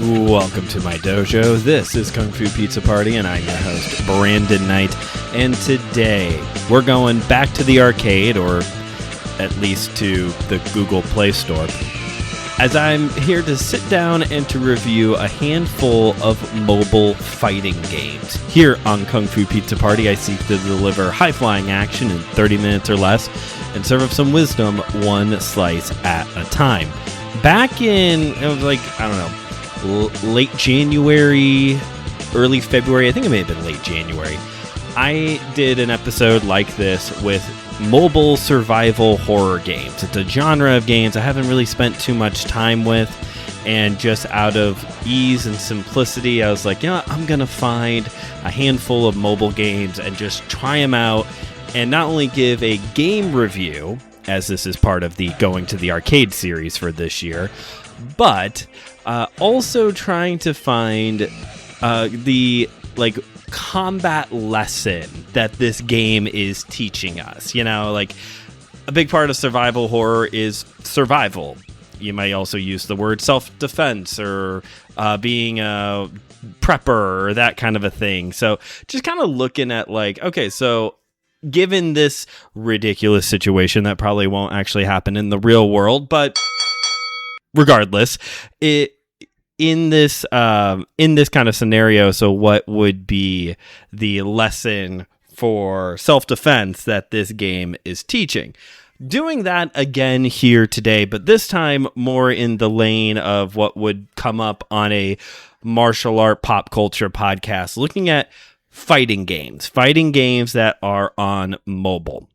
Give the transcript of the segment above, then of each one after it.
Welcome to my dojo. This is Kung Fu Pizza Party, and I'm your host, Brandon Knight. And today, we're going back to the arcade, or at least to the Google Play Store, as I'm here to sit down and to review a handful of mobile fighting games. Here on Kung Fu Pizza Party, I seek to deliver high-flying action in 30 minutes or less, and serve up some wisdom one slice at a time. Back in, it was like, I don't know, late January, early February, I think it may have been late January, I did an episode like this with mobile survival horror games. It's a genre of games I haven't really spent too much time with, and just out of ease and simplicity, I was like, I'm going to find a handful of mobile games and just try them out, and not only give a game review, as this is part of the Going to the Arcade series for this year, but also trying to find the combat lesson that this game is teaching us. A big part of survival horror is survival. You might also use the word self-defense or being a prepper or that kind of a thing. So just kind of looking at so given this ridiculous situation that probably won't actually happen in the real world, but regardless, in this kind of scenario, so what would be the lesson for self-defense that this game is teaching? Doing that again here today, but this time more in the lane of what would come up on a martial art pop culture podcast, looking at fighting games that are on mobile.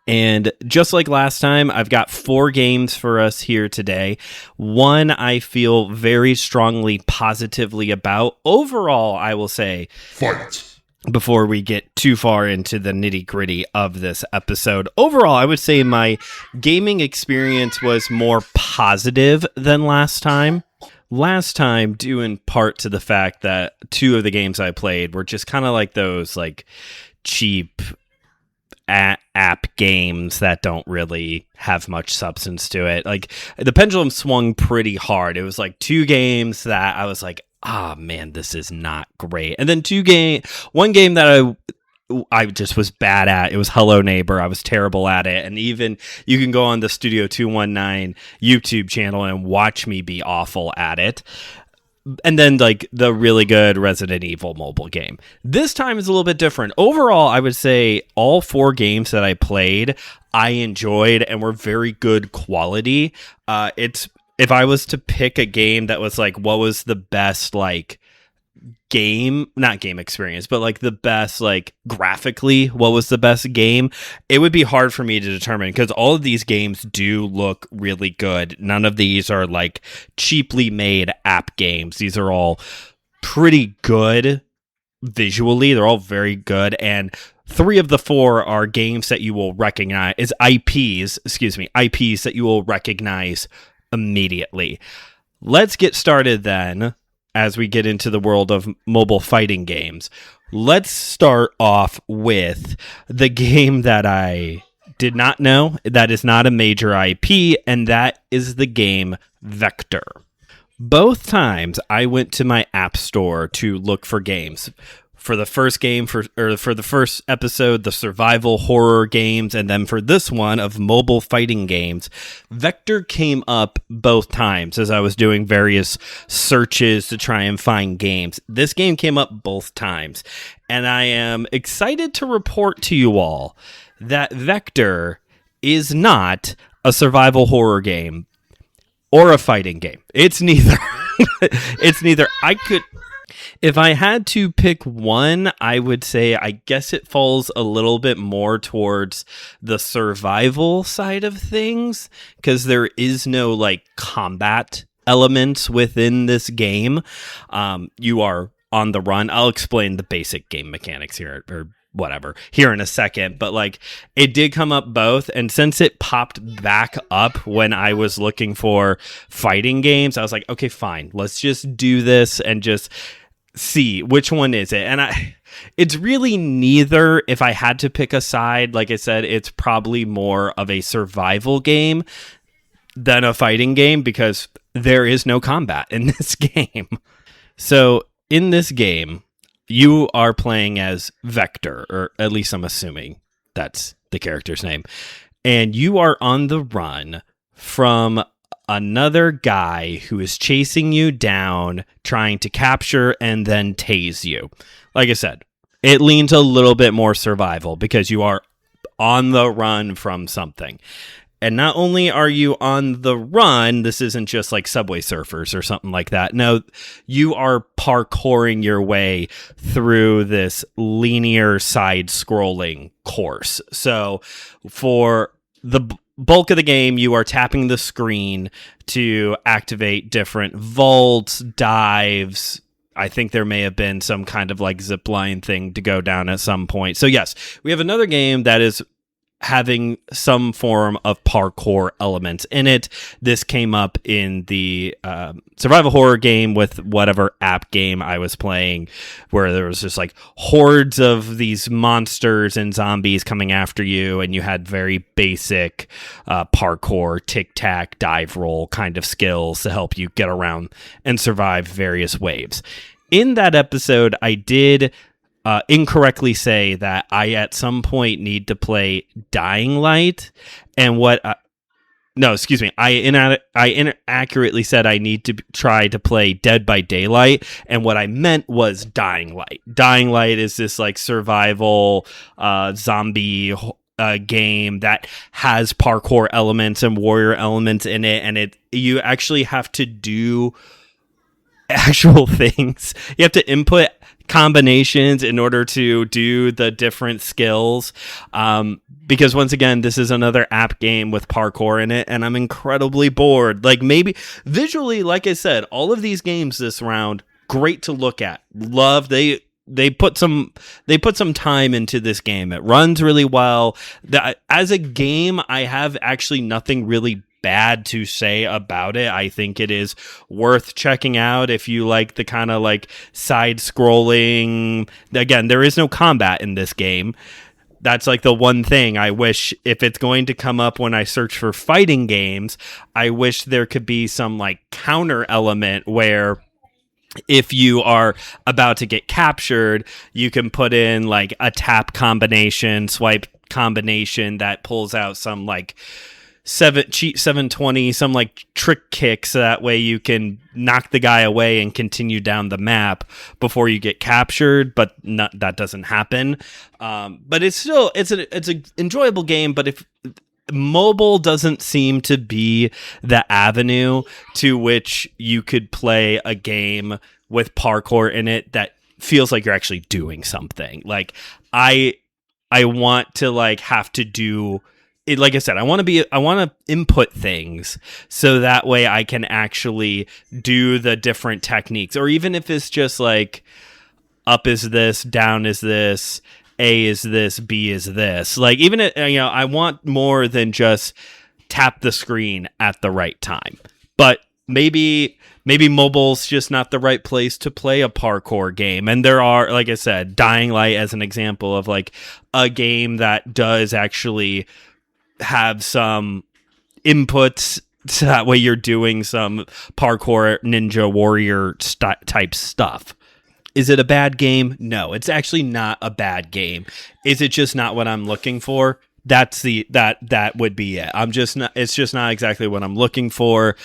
And just like last time, I've got 4 games for us here today. One I feel very strongly positively about. Overall, I will say, fight. Before we get too far into the nitty-gritty of this episode, overall, I would say my gaming experience was more positive than last time. Last time, due in part to the fact that 2 of the games I played were just kind of like those cheap app games that don't really have much substance to it. The pendulum swung pretty hard. It was 2 games that I was like, man, this is not great. And then one game that I just was bad at. It was Hello Neighbor. I was terrible at it. And even you can go on the Studio 219 YouTube channel and watch me be awful at it. And then the really good Resident Evil mobile game. This time is a little bit different. Overall, I would say all 4 games that I played, I enjoyed and were very good quality. If I was to pick a game that was what was the best not game experience, but the best graphically, what was the best game, it would be hard for me to determine, because all of these games do look really good. None of these are cheaply made app games. These are all pretty good visually. They're all very good, and 3 of the 4 are games that you will recognize, IPs that you will recognize immediately. Let's get started then. As we get into the world of mobile fighting games, let's start off with the game that I did not know, that is not a major IP, and that is the game Vector. Both times I went to my app store to look for games. For the first game, for the first episode, the survival horror games, and then for this one of mobile fighting games, Vector came up both times as I was doing various searches to try and find games. This game came up both times, and I am excited to report to you all that Vector is not a survival horror game or a fighting game. It's neither. It's neither. If I had to pick one, I would say I guess it falls a little bit more towards the survival side of things, because there is no combat elements within this game. You are on the run. I'll explain the basic game mechanics here or whatever here in a second, but it did come up both, and since it popped back up when I was looking for fighting games, I was like, okay, fine, let's just do this and just see which one is it. And it's really neither. If I had to pick a side, like I said, it's probably more of a survival game than a fighting game because there is no combat in this game. So in this game, you are playing as Vector, or at least I'm assuming that's the character's name. And you are on the run from another guy who is chasing you down, trying to capture and then tase you. Like I said, it leans a little bit more survival because you are on the run from something. And not only are you on the run, this isn't just like Subway Surfers or something like that. No, you are parkouring your way through this linear side-scrolling course. So for the bulk of the game, you are tapping the screen to activate different vaults, dives. I think there may have been some kind of like zipline thing to go down at some point. So yes, we have another game that is having some form of parkour elements in it. This came up in the survival horror game with whatever app game I was playing, where there was just like hordes of these monsters and zombies coming after you, and you had very basic parkour, tic-tac, dive roll kind of skills to help you get around and survive various waves. In that episode, I did incorrectly say that I at some point need to play Dying Light, and I inaccurately said I need to try to play Dead by Daylight, and what I meant was Dying Light. Dying Light is this like survival zombie game that has parkour elements and warrior elements in it, and you actually have to do actual things. You have to input combinations in order to do the different skills, because once again, this is another app game with parkour in it, and I'm incredibly bored. Like, maybe visually, like I said, all of these games this round, great to look at. Love they put some time into this game. It runs really well. As a game, I have actually nothing really bad to say about it. I think it is worth checking out if you like the kind of like side scrolling. Again, there is no combat in this game. That's like the one thing I wish, if it's going to come up when I search for fighting games, I wish there could be some like counter element where if you are about to get captured, you can put in like a tap combination, swipe combination that pulls out some like cheat 720, some like trick kicks, so that way you can knock the guy away and continue down the map before you get captured, but that doesn't happen. But it's an enjoyable game, but if mobile doesn't seem to be the avenue to which you could play a game with parkour in it that feels like you're actually doing something. Like I want to like have to do it, like I said, I want to input things so that way I can actually do the different techniques, or even if it's just like up is this, down is this, A is this, B is this. Like, even I want more than just tap the screen at the right time. But maybe mobile's just not the right place to play a parkour game. And there are, like I said, Dying Light as an example of like a game that does actually have some inputs, so that way you're doing some parkour ninja warrior type stuff. Is it a bad game? No, it's actually not a bad game. Is it just not what I'm looking for? That would be it. It's just not exactly what I'm looking for.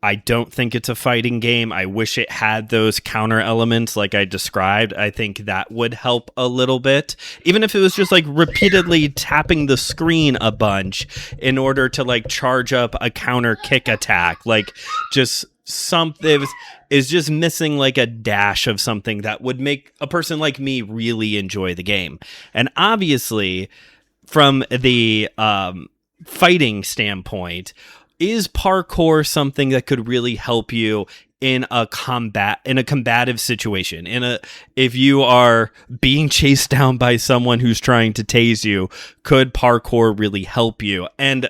I don't think it's a fighting game. I wish it had those counter elements like I described. I think that would help a little bit. Even if it was just like repeatedly tapping the screen a bunch in order to like charge up a counter kick attack. Like just something is just missing like a dash of something that would make a person like me really enjoy the game. And obviously from the fighting standpoint, is parkour something that could really help you in a combative situation? If you are being chased down by someone who's trying to tase you, could parkour really help you? And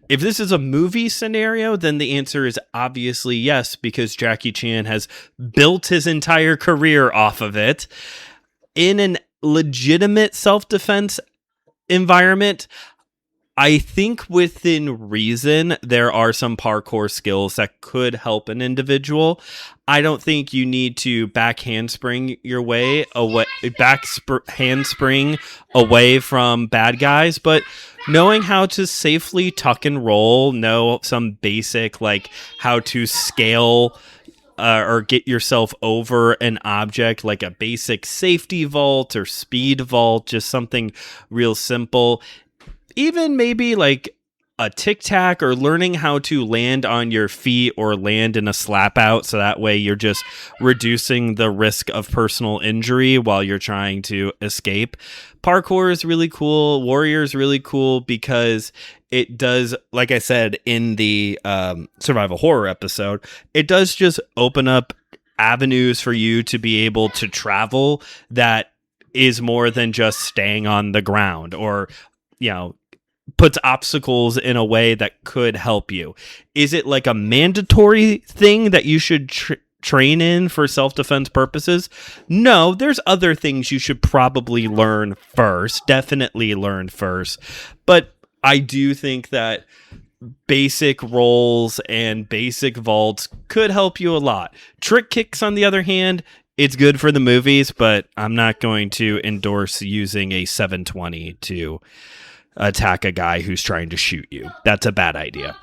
if this is a movie scenario, then the answer is obviously yes, because Jackie Chan has built his entire career off of it. In an legitimate self-defense environment, I think within reason, there are some parkour skills that could help an individual. I don't think you need to handspring your way away, handspring away from bad guys, but knowing how to safely tuck and roll, know some basic, like how to scale or get yourself over an object, like a basic safety vault or speed vault, just something real simple. Even maybe like a tic-tac, or learning how to land on your feet or land in a slap out, so that way you're just reducing the risk of personal injury while you're trying to escape. Parkour is really cool. Warrior is really cool because it does, like I said in the survival horror episode, it does just open up avenues for you to be able to travel that is more than just staying on the ground, or puts obstacles in a way that could help you. Is it like a mandatory thing that you should train in for self-defense purposes? No, there's other things you should probably learn first. Definitely learn first. But I do think that basic rolls and basic vaults could help you a lot. Trick kicks, on the other hand, it's good for the movies, but I'm not going to endorse using a 720 to attack a guy who's trying to shoot you. That's a bad idea.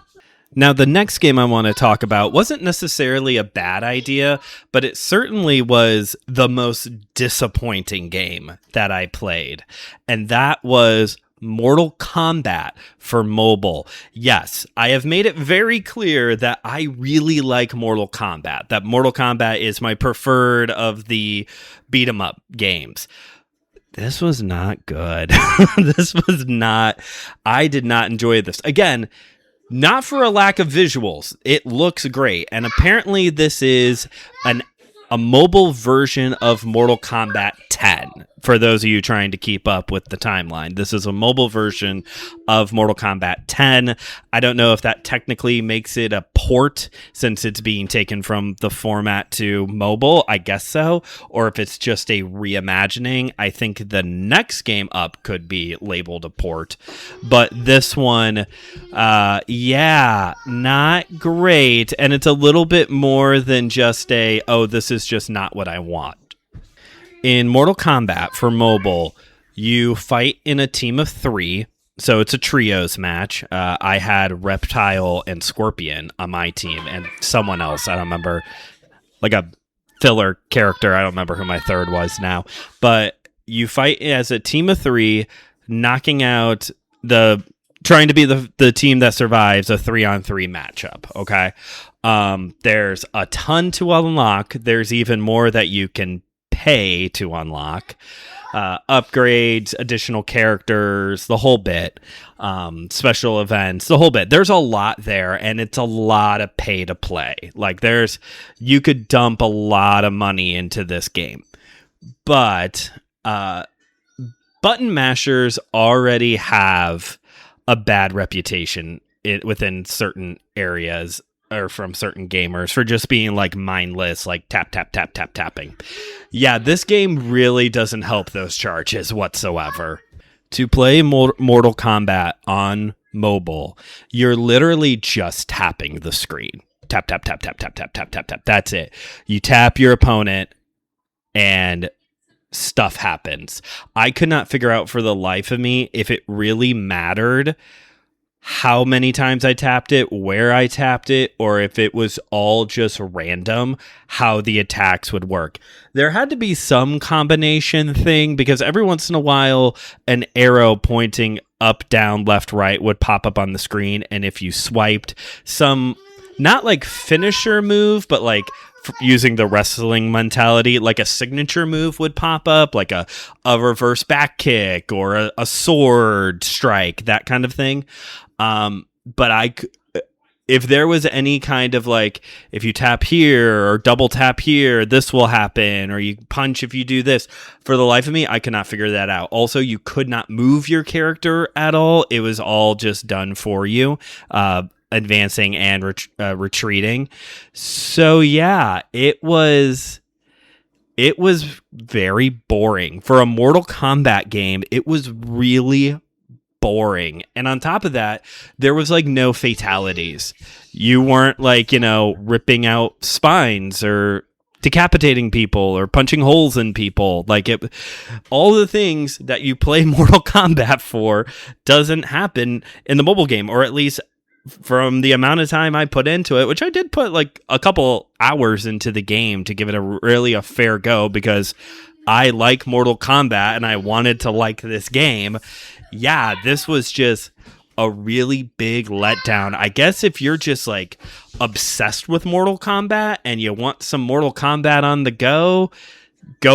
Now, the next game I want to talk about wasn't necessarily a bad idea, but it certainly was the most disappointing game that I played. And that was Mortal Kombat for mobile. Yes, I have made it very clear that I really like Mortal Kombat, that Mortal Kombat is my preferred of the beat 'em up games. This was not good. I did not enjoy this. Again, not for a lack of visuals. It looks great. And apparently this is a mobile version of Mortal Kombat 10. For those of you trying to keep up with the timeline, this is a mobile version of Mortal Kombat 10. I don't know if that technically makes it a port since it's being taken from the format to mobile. I guess so. Or if it's just a reimagining. I think the next game up could be labeled a port. But this one, not great. And it's a little bit more than just this is just not what I want. In Mortal Kombat for mobile, you fight in a team of 3, so it's a trios match. I had Reptile and Scorpion on my team, and someone else, I don't remember, like a filler character, I don't remember who my third was now. But you fight as a team of 3, knocking out trying to be the team that survives a 3-on-3 matchup, okay? There's a ton to unlock. There's even more that you can pay to unlock, upgrades, additional characters, the whole bit, special events, the whole bit. There's a lot there, and it's a lot of pay to play. Like you could dump a lot of money into this game, but button mashers already have a bad reputation within certain areas, or from certain gamers, for just being like mindless, like tap, tap, tap, tap, tapping. Yeah, this game really doesn't help those charges whatsoever. To play Mortal Kombat on mobile, you're literally just tapping the screen. Tap, tap, tap, tap, tap, tap, tap, tap, tap. That's it. You tap your opponent and stuff happens. I could not figure out for the life of me if it really mattered how many times I tapped it, where I tapped it, or if it was all just random, how the attacks would work. There had to be some combination thing, because every once in a while, an arrow pointing up, down, left, right would pop up on the screen, and if you swiped some, not like finisher move, but like using the wrestling mentality, like a signature move would pop up, like a reverse back kick or a sword strike, that kind of thing. But if there was any kind of like, if you tap here or double tap here, this will happen, or you punch if you do this, for the life of me, I could not figure that out. Also, you could not move your character at all. It was all just done for you, advancing and retreating. So yeah, it was very boring for a Mortal Kombat game. It was really boring. And on top of that, there was like no fatalities. You weren't like, ripping out spines or decapitating people or punching holes in people. Like all the things that you play Mortal Kombat for doesn't happen in the mobile game, or at least from the amount of time I put into it, which I did put like a couple hours into the game to give it a fair go, because I like Mortal Kombat and I wanted to like this game. Yeah, this was just a really big letdown. I guess if you're just like obsessed with Mortal Kombat and you want some Mortal Kombat on the go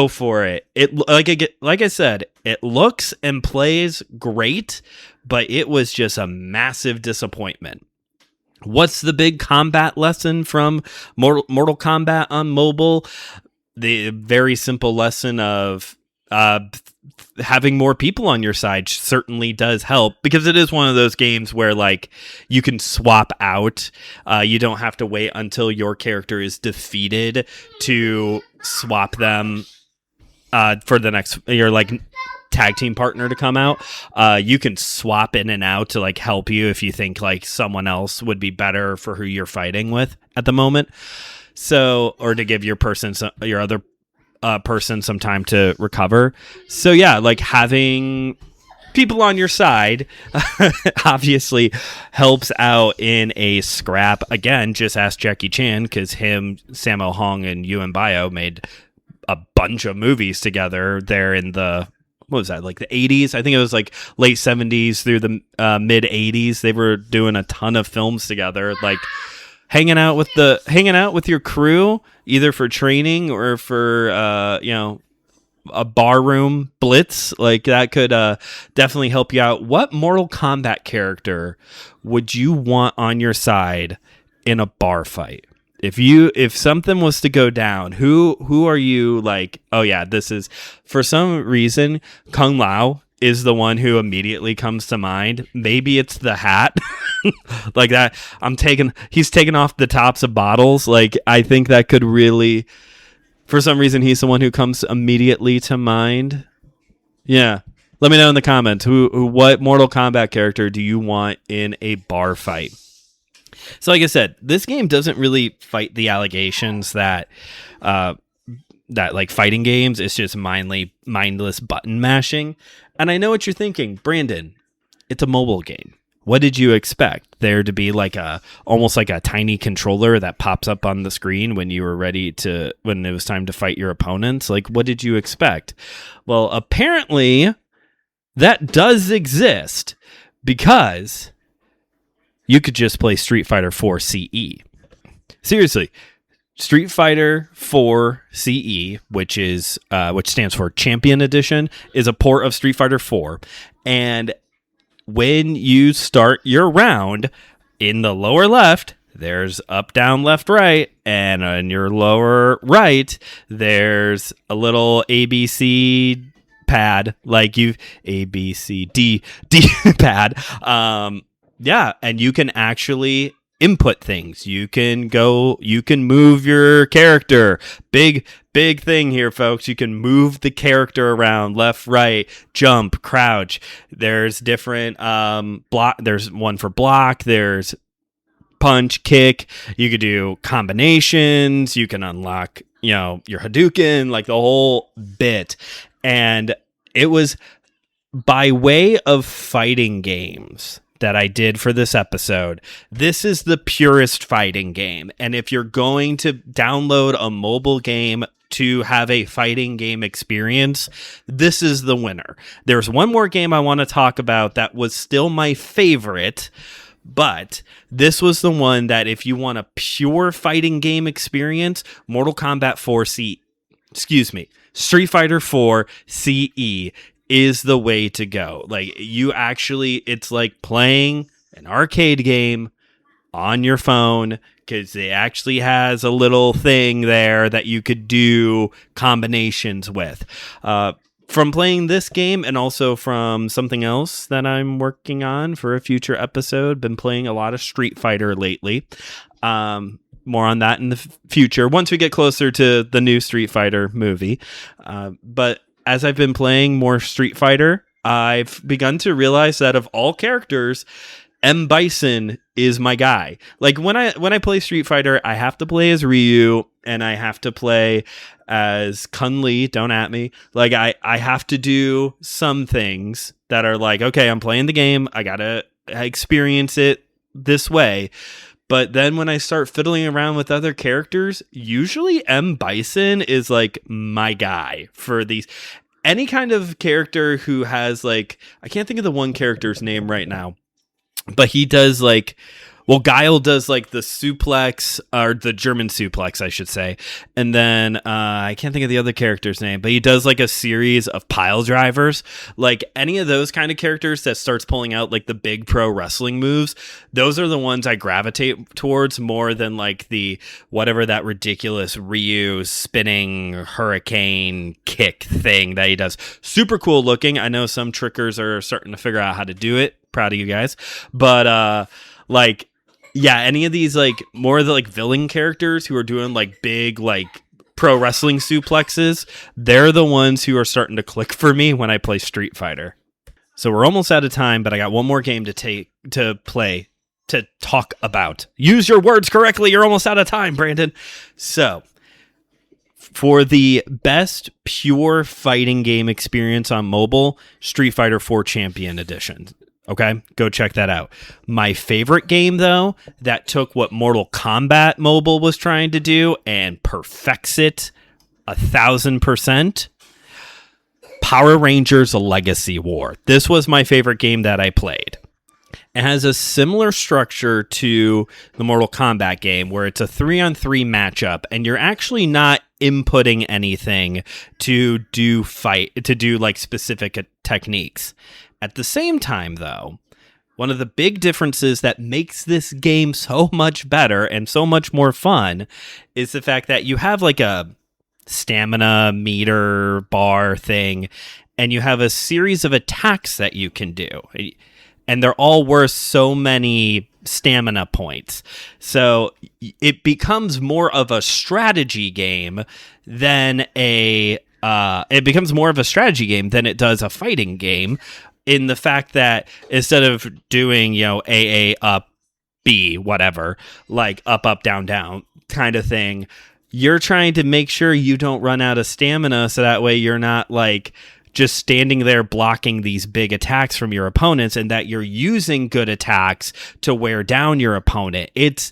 for it. Like I said, it looks and plays great, but it was just a massive disappointment. What's the big combat lesson from Mortal Kombat on mobile? The very simple lesson of having more people on your side certainly does help, because it is one of those games where like you can swap out. You don't have to wait until your character is defeated to swap them for the next your like tag team partner to come out. You can swap in and out to like help you if you think like someone else would be better for who you're fighting with at the moment. So, or to give your other person some time to recover. So yeah, like having people on your side obviously helps out in a scrap. Again, just ask Jackie Chan, because him, Sammo Hung, and Yuen Bio made a bunch of movies together there in the, what was that, like the 80s? I think it was like late 70s through the mid 80s. They were doing a ton of films together, like hanging out with your crew, either for training or for a barroom blitz. Like that could definitely help you out. What Mortal Kombat character would you want on your side in a bar fight? If something was to go down, who are you like, oh yeah, this is, for some reason, Kung Lao is the one who immediately comes to mind. Maybe it's the hat. Like that. He's taken off the tops of bottles. Like, I think that could really, for some reason, he's the one who comes immediately to mind. Yeah. Let me know in the comments, what Mortal Kombat character do you want in a bar fight? So like I said, this game doesn't really fight the allegations that like fighting games is just mindless button mashing. And I know what you're thinking, Brandon, it's a mobile game. What did you expect? There to be like almost like a tiny controller that pops up on the screen when you were when it was time to fight your opponents? Like, what did you expect? Well, apparently that does exist, because you could just play Street Fighter 4 CE. Seriously, Street Fighter 4 CE, which stands for Champion Edition, is a port of Street Fighter 4. And when you start your round, in the lower left, there's up, down, left, right, and in your lower right, there's a little ABC pad, like ABCD pad. Yeah, and you can actually input things. You can move your character. Big thing here, folks. You can move the character around, left, right, jump, crouch. There's different block. There's one for block. There's punch, kick. You could do combinations. You can unlock, your Hadouken, like the whole bit. And it was by way of fighting games that I did for this episode. This is the purest fighting game. And if you're going to download a mobile game to have a fighting game experience, this is the winner. There's one more game I want to talk about that was still my favorite, but this was the one that if you want a pure fighting game experience, Street Fighter 4 CE is the way to go. Like, it's like playing an arcade game on your phone, because it actually has a little thing there that you could do combinations with. From playing this game, and also from something else that I'm working on for a future episode, been playing a lot of Street Fighter lately. More on that in the future, once we get closer to the new Street Fighter movie. But as I've been playing more Street Fighter, I've begun to realize that of all characters, M. Bison is my guy. Like when I play Street Fighter, I have to play as Ryu and I have to play as Kun Lee. Don't at me. Like I have to do some things that are like, okay, I'm playing the game. I gotta experience it this way. But then when I start fiddling around with other characters, usually M. Bison is like my guy for these. Any kind of character who has like, I can't think of the one character's name right now, but he does like, well, Guile does like the suplex, or the German suplex, I should say. And then I can't think of the other character's name, but he does like a series of pile drivers. Like any of those kind of characters that starts pulling out like the big pro wrestling moves, those are the ones I gravitate towards more than like the whatever that ridiculous Ryu spinning hurricane kick thing that he does. Super cool looking. I know some trickers are starting to figure out how to do it. Proud of you guys. But like, yeah, any of these like more of the like villain characters who are doing like big like pro wrestling suplexes, they're the ones who are starting to click for me when I play Street Fighter. So we're almost out of time, but I got one more game to play to talk about. Use your words correctly. You're almost out of time, Brandon. So for the best pure fighting game experience on mobile, Street Fighter 4 Champion Edition. Okay, go check that out. My favorite game, though, that took what Mortal Kombat Mobile was trying to do and perfects it 1,000%. Power Rangers Legacy War. This was my favorite game that I played. It has a similar structure to the Mortal Kombat game where it's a 3-on-3 matchup and you're actually not inputting anything to do like specific techniques. At the same time, though, one of the big differences that makes this game so much better and so much more fun is the fact that you have like a stamina meter bar thing, and you have a series of attacks that you can do. And they're all worth so many stamina points. So it becomes more of a strategy game than it does a fighting game, in the fact that instead of doing, AA up, B, whatever, like up, down, down kind of thing, you're trying to make sure you don't run out of stamina so that way you're not like just standing there blocking these big attacks from your opponents, and that you're using good attacks to wear down your opponent. It's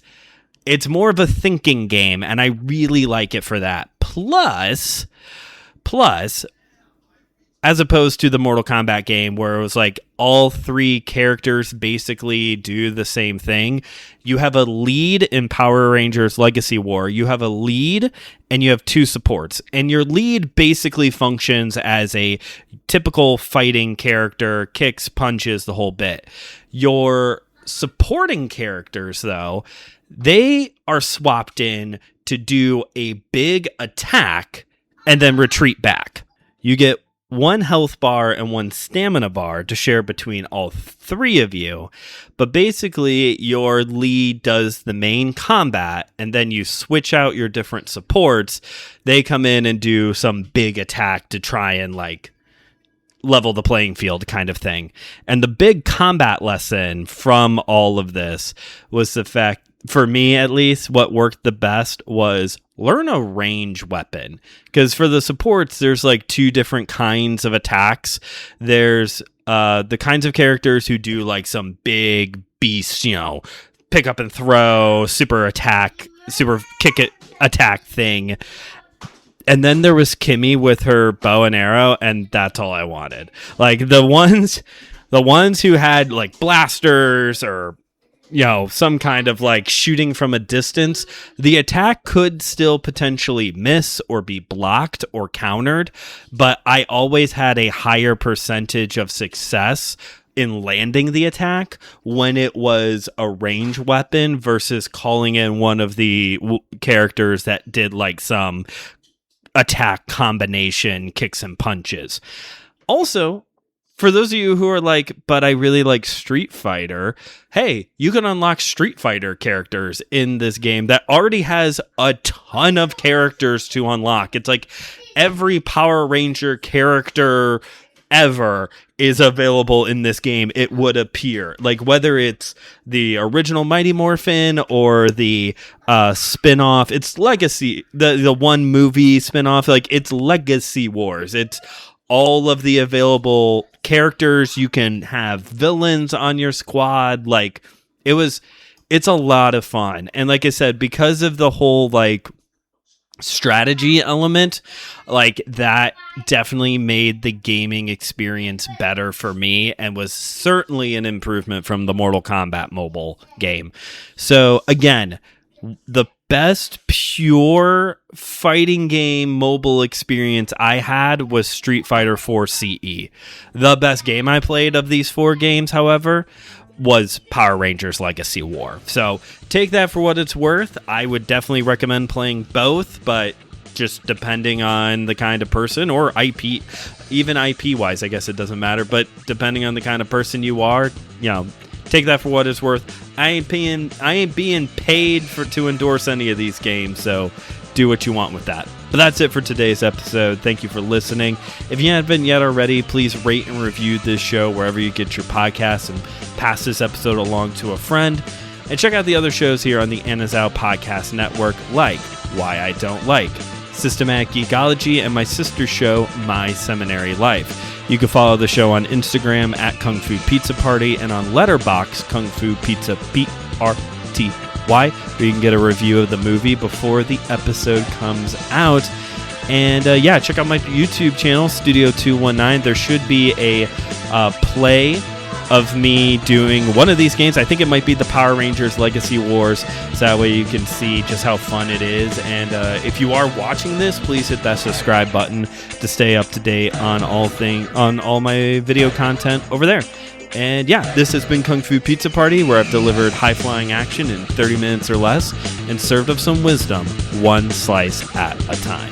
more of a thinking game, and I really like it for that. Plus, as opposed to the Mortal Kombat game where it was like all three characters basically do the same thing, you have a lead in Power Rangers Legacy War. You have a lead and you have two supports. And your lead basically functions as a typical fighting character, kicks, punches, the whole bit. Your supporting characters, though, they are swapped in to do a big attack and then retreat back. You get one health bar and one stamina bar to share between all three of you. But basically, your lead does the main combat, and then you switch out your different supports. They come in and do some big attack to try and like level the playing field kind of thing. And the big combat lesson from all of this was the fact, for me at least, what worked the best was learn a range weapon. Because for the supports, there's like two different kinds of attacks. There's the kinds of characters who do like some big beast, pick up and throw, super attack, super kick it attack thing. And then there was Kimmy with her bow and arrow, and that's all I wanted. Like the ones who had like blasters or some kind of like shooting from a distance, the attack could still potentially miss or be blocked or countered, but I always had a higher percentage of success in landing the attack when it was a range weapon versus calling in one of the characters that did like some attack combination kicks and punches. Also, for those of you who are like, but I really like Street Fighter, hey, you can unlock Street Fighter characters in this game that already has a ton of characters to unlock. It's like every Power Ranger character ever is available in this game, it would appear. Like, whether it's the original Mighty Morphin or the spin-off, it's Legacy, the one movie spin-off, like, it's Legacy Wars. It's all of the available characters. You can have villains on your squad. Like, it's a lot of fun. And like I said, because of the whole, like, strategy element, like, that definitely made the gaming experience better for me and was certainly an improvement from the Mortal Kombat mobile game. So again, the best pure fighting game mobile experience I had was Street Fighter 4 CE. The best game I played of these 4 games, however, was Power Rangers Legacy War. So take that for what it's worth. I would definitely recommend playing both, but just depending on the kind of person, or IP, even IP wise, I guess it doesn't matter, but depending on the kind of person you are, you know, take that for what it's worth. I ain't being paid to endorse any of these games, so do what you want with that. But that's it for today's episode. Thank you for listening. If you haven't yet already, please rate and review this show wherever you get your podcasts, and pass this episode along to a friend. And check out the other shows here on the Anazao Podcast Network, like Why I Don't Like, Systematic Geekology, and my sister show, My Seminary Life. You can follow the show on Instagram at KungFuPizzaPrty and on Letterboxd, KungFuPizzaPrty, where you can get a review of the movie before the episode comes out. And yeah, check out my YouTube channel, Studio 219. There should be a play of me doing one of these games. I think it might be the Power Rangers Legacy Wars, so that way you can see just how fun it is. And if you are watching this, please hit that subscribe button to stay up to date on all my video content over there. And yeah, this has been Kung Fu Pizza Party, where I've delivered high-flying action in 30 minutes or less and served up some wisdom, one slice at a time.